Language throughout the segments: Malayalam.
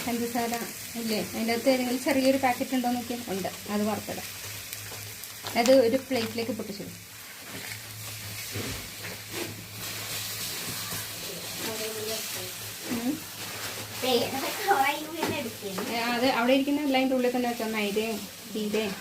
പഞ്ചസാര ഇല്ലേ? അതിൻ്റെ അകത്ത് ഏതെങ്കിലും ചെറിയൊരു പാക്കറ്റ് ഉണ്ടോ നോക്കിയാൽ ഉണ്ട്, അത് വറുത്തിടാം. അത് ഒരു പ്ലേറ്റിലേക്ക് പൊട്ടിച്ചിടും. അത് അവിടെ ഇരിക്കുന്ന എല്ലാം അതിൻ്റെ ഉള്ളിൽ തന്നെ വെച്ചാൽ മൈദയും തീരയും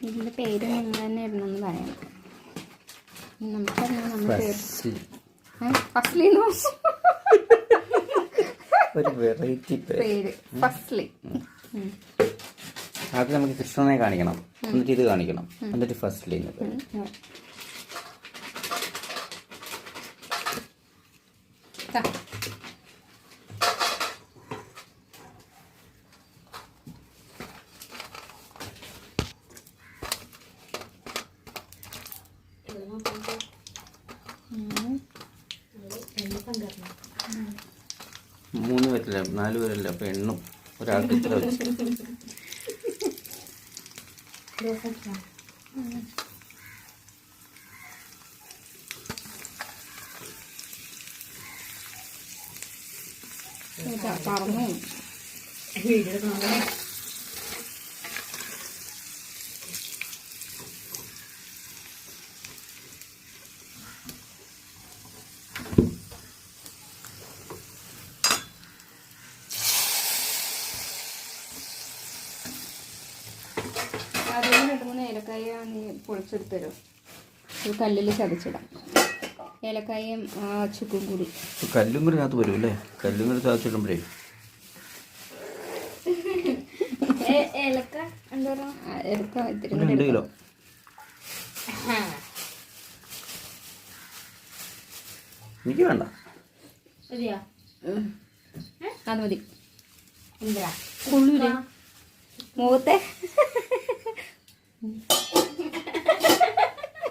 ഇതിൻ്റെ പേര് നിങ്ങൾ തന്നെ ഇടണമെന്ന് പറയണം. നമുക്കറിയാം നമ്മുടെ പേര് ഫസ്ലിന്നോ ഒരു വെറൈറ്റി പേര് ഫസ്ലി. ആദ്യം നമുക്ക് കൃഷ്ണനെ കാണിക്കണം, എന്നിട്ട് ഇത് കാണിക്കണം, എന്നിട്ട് ഫസ്ലി. മൂന്ന് പേരല്ല 4 പേരല്ല, അപ്പൊ എണ്ണും ഒരാൾക്ക് ഇത്ര വെച്ച്. പറഞ്ഞു അതിന് 2-3 ഏലക്കായ നീ പൊളിച്ചെടുത്ത് തരും. ഒരു കല്ലിൽ ചതച്ചിടാം. ഏലക്കായും ചുക്കും കൂടി. കല്ലും കൂടി അകത്ത് വരും അല്ലേ? കല്ലും കൂടി ചതച്ചിടുമ്പോഴേ ഏലക്ക എന്താ പറയുക, ഇത്തിരി 2 കിലോ. എനിക്ക് വേണ്ട, അത് മതി. കൊള്ളൂലേ മുഖത്തെ?